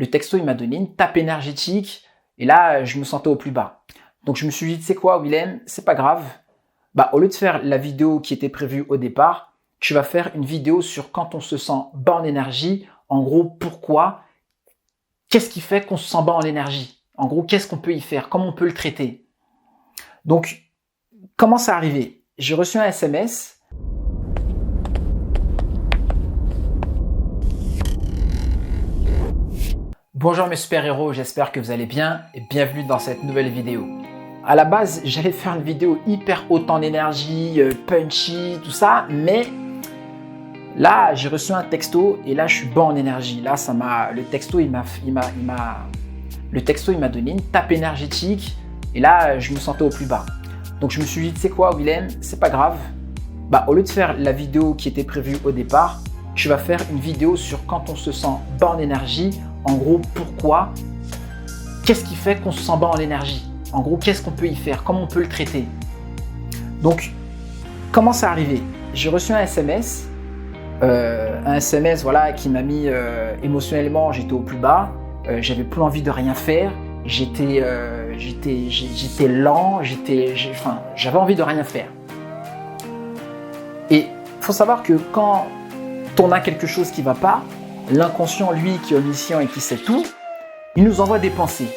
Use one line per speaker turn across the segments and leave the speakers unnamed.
le texto, il m'a donné une tape énergétique. Et là, je me sentais au plus bas. Donc, je me suis dit, tu sais quoi, Willem, c'est pas grave. Au lieu de faire la vidéo qui était prévue au départ, tu vas faire une vidéo sur quand on se sent bas en énergie. En gros, pourquoi? Qu'est-ce qui fait qu'on se sent bas en énergie? En gros, qu'est-ce qu'on peut y faire? Comment on peut le traiter? Donc, comment ça arrivé? J'ai reçu un SMS. Bonjour mes super-héros, j'espère que vous allez bien et bienvenue dans cette nouvelle vidéo. À la base, j'allais faire une vidéo hyper haute en énergie, punchy, tout ça, mais là, j'ai reçu un texto et là, je suis bas en énergie. Là, le texto, il m'a donné une tape énergétique et là, je me sentais au plus bas. Donc, je me suis dit, tu sais quoi, Willem, c'est pas grave. Au lieu de faire la vidéo qui était prévue au départ, tu vas faire une vidéo sur quand on se sent bas en énergie. En gros, pourquoi? Qu'est-ce qui fait qu'on se sent bas en énergie? En gros, qu'est-ce qu'on peut y faire? Comment on peut le traiter? Donc, comment ça arrivé? J'ai reçu un SMS. Voilà, qui m'a mis émotionnellement, j'étais au plus bas. J'avais plus envie de rien faire. J'étais lent. J'avais envie de rien faire. Et il faut savoir que quand on a quelque chose qui ne va pas, l'inconscient, lui, qui est omniscient et qui sait tout, il nous envoie des pensées.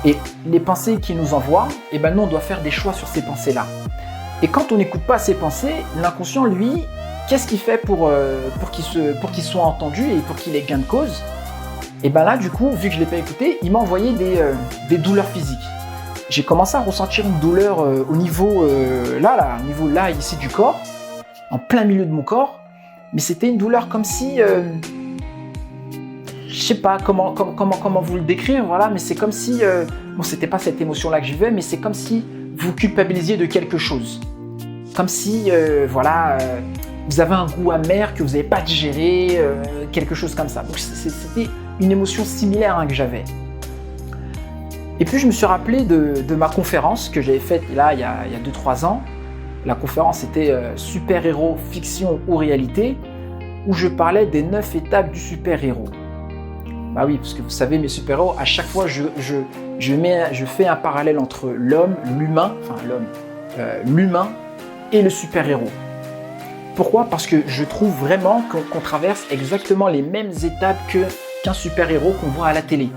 Et les pensées qu'il nous envoie, nous, on doit faire des choix sur ces pensées-là. Et quand on n'écoute pas ces pensées, l'inconscient, lui, qu'est-ce qu'il fait pour qu'il soit entendu et pour qu'il ait gain de cause? Et là, du coup, vu que je ne l'ai pas écouté, il m'a envoyé des douleurs physiques. J'ai commencé à ressentir une douleur au niveau là, ici du corps, en plein milieu de mon corps. Mais c'était une douleur comme si... je sais pas comment vous le décrire, voilà, mais c'est comme si... c'était pas cette émotion-là que je vivais, mais c'est comme si vous culpabilisiez de quelque chose. Comme si, vous avez un goût amer que vous n'avez pas digéré, quelque chose comme ça. Donc c'était une émotion similaire que j'avais. Et puis je me suis rappelé de ma conférence que j'avais faite là, il y a 2-3 ans. La conférence était super-héros, fiction ou réalité, où je parlais des 9 étapes du super-héros. Oui, parce que vous savez, mes super-héros, à chaque fois, je fais un parallèle entre l'humain et le super-héros. Pourquoi? Parce que je trouve vraiment qu'on traverse exactement les mêmes étapes qu'un super-héros qu'on voit à la télé.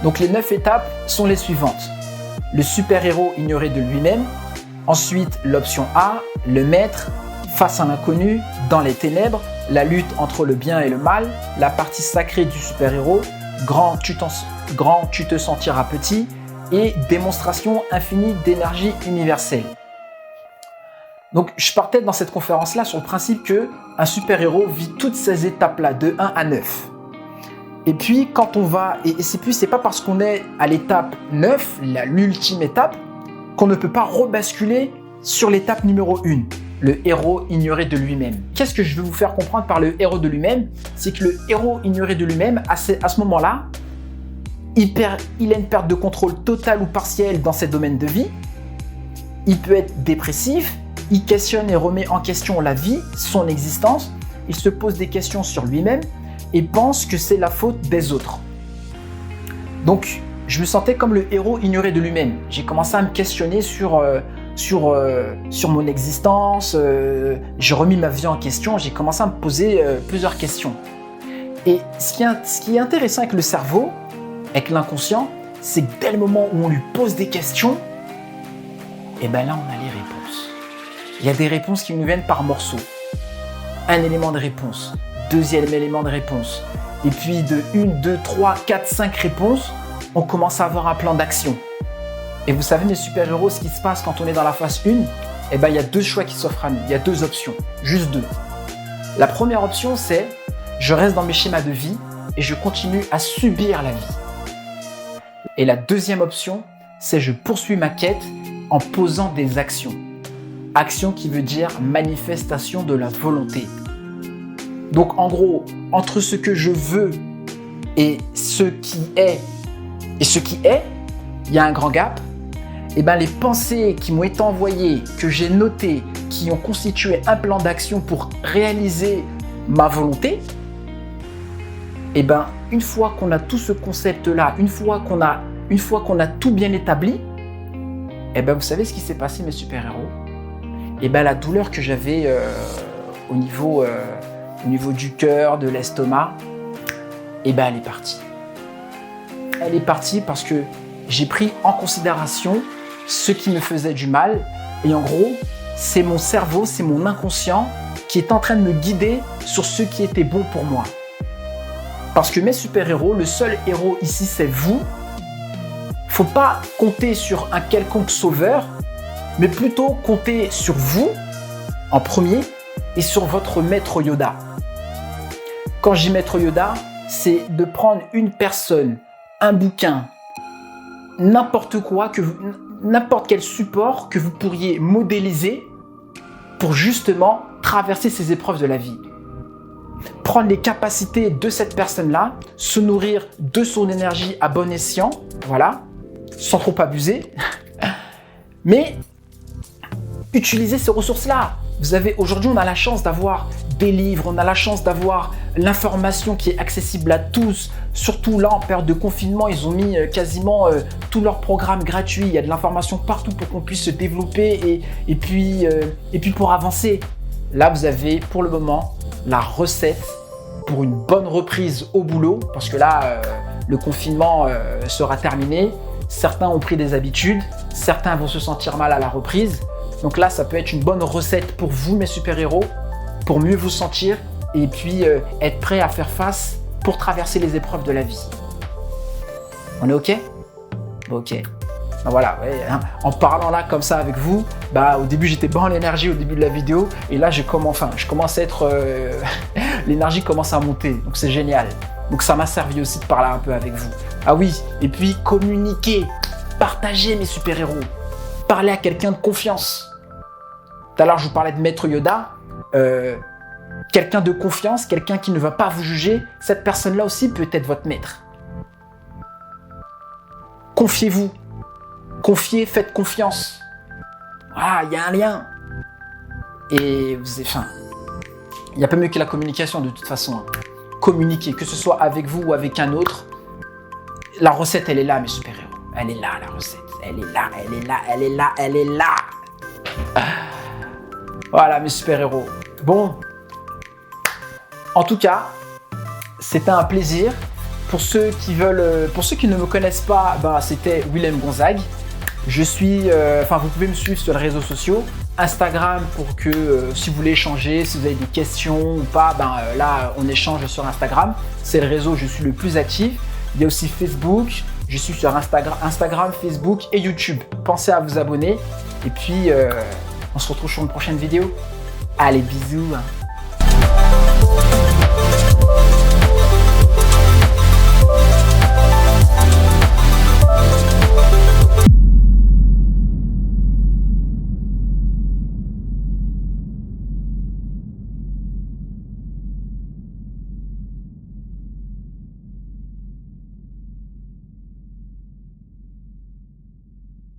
Donc les 9 étapes sont les suivantes. Le super-héros ignoré de lui-même. Ensuite, l'option A, le maître, face à l'inconnu, dans les ténèbres, la lutte entre le bien et le mal, la partie sacrée du super-héros, grand, tu te sentiras petit, et démonstration infinie d'énergie universelle. Donc, je partais dans cette conférence-là sur le principe qu'un super-héros vit toutes ces étapes-là, de 1 à 9. Et puis, quand on va, et c'est pas parce qu'on est à l'étape 9, l'ultime étape, qu'on ne peut pas rebasculer sur l'étape numéro 1. Le héros ignoré de lui-même. Qu'est-ce que je veux vous faire comprendre par le héros de lui-même? C'est que le héros ignoré de lui-même, à ce moment-là, il a une perte de contrôle totale ou partielle dans ses domaines de vie. Il peut être dépressif, il questionne et remet en question la vie, son existence, il se pose des questions sur lui-même et pense que c'est la faute des autres. Donc, je me sentais comme le héros ignoré de lui-même. J'ai commencé à me questionner sur mon existence, j'ai remis ma vie en question, j'ai commencé à me poser plusieurs questions. Et ce qui est intéressant avec le cerveau, avec l'inconscient, c'est que dès le moment où on lui pose des questions, là on a les réponses. Il y a des réponses qui nous viennent par morceaux. Un élément de réponse, deuxième élément de réponse, et puis de 1, 2, 3, 4, 5 réponses, on commence à avoir un plan d'action. Et vous savez, mes super-héros, ce qui se passe quand on est dans la phase 1, il y a 2 choix qui s'offrent à nous. Il y a 2 options, juste 2. La première option, c'est je reste dans mes schémas de vie et je continue à subir la vie. Et la deuxième option, c'est je poursuis ma quête en posant des actions. Action qui veut dire manifestation de la volonté. Donc en gros, entre ce que je veux et ce qui est, il y a un grand gap. Les pensées qui m'ont été envoyées, que j'ai notées, qui ont constitué un plan d'action pour réaliser ma volonté, Et ben, une fois qu'on a tout ce concept-là, une fois qu'on a tout bien établi, et ben, vous savez ce qui s'est passé, mes super-héros? Et ben, la douleur que j'avais au niveau du cœur, de l'estomac, et ben, elle est partie. Elle est partie parce que j'ai pris en considération ce qui me faisait du mal. Et en gros, c'est mon cerveau, c'est mon inconscient qui est en train de me guider sur ce qui était bon pour moi. Parce que mes super-héros, le seul héros ici, c'est vous. Faut pas compter sur un quelconque sauveur, mais plutôt compter sur vous en premier et sur votre maître Yoda. Quand je dis maître Yoda, c'est de prendre une personne, un bouquin, n'importe quoi, n'importe quel support que vous pourriez modéliser pour justement traverser ces épreuves de la vie. Prendre les capacités de cette personne-là, se nourrir de son énergie à bon escient, voilà, sans trop abuser, mais utiliser ces ressources-là. Aujourd'hui, on a la chance d'avoir des livres, on a la chance d'avoir l'information qui est accessible à tous. Surtout là, en période de confinement, ils ont mis quasiment tous leurs programmes gratuits. Il y a de l'information partout pour qu'on puisse se développer et puis pour avancer. Là, vous avez pour le moment la recette pour une bonne reprise au boulot, parce que là, le confinement sera terminé. Certains ont pris des habitudes, certains vont se sentir mal à la reprise. Donc là, ça peut être une bonne recette pour vous, mes super-héros, pour mieux vous sentir et puis être prêt à faire face pour traverser les épreuves de la vie. On est OK? OK. Ben voilà, ouais, hein. En parlant là comme ça avec vous, bah, au début j'étais bas en énergie au début de la vidéo et là je commence à être... l'énergie commence à monter, donc c'est génial. Donc ça m'a servi aussi de parler un peu avec vous. Ah oui, et puis communiquer, partager mes super-héros. Parler à quelqu'un de confiance. Tout à l'heure, je vous parlais de Maître Yoda. Quelqu'un de confiance, quelqu'un qui ne va pas vous juger, cette personne-là aussi peut être votre maître. Confiez-vous. Confiez, faites confiance. Voilà, il y a un lien. Et il n'y a pas mieux que la communication de toute façon. Communiquer, que ce soit avec vous ou avec un autre. La recette, elle est là, mes super-héros. Elle est là, la recette. Elle est là, elle est là, elle est là, elle est là. Voilà, mes super-héros. Bon. En tout cas, c'était un plaisir. Pour ceux qui ne me connaissent pas, bah, c'était Willem Gonzague. Je suis, vous pouvez me suivre sur les réseaux sociaux. Instagram pour que si vous voulez échanger, si vous avez des questions ou pas, là, on échange sur Instagram. C'est le réseau où je suis le plus actif. Il y a aussi Facebook. Je suis sur Instagram, Facebook et YouTube. Pensez à vous abonner. Et puis, on se retrouve sur une prochaine vidéo. Allez, bisous.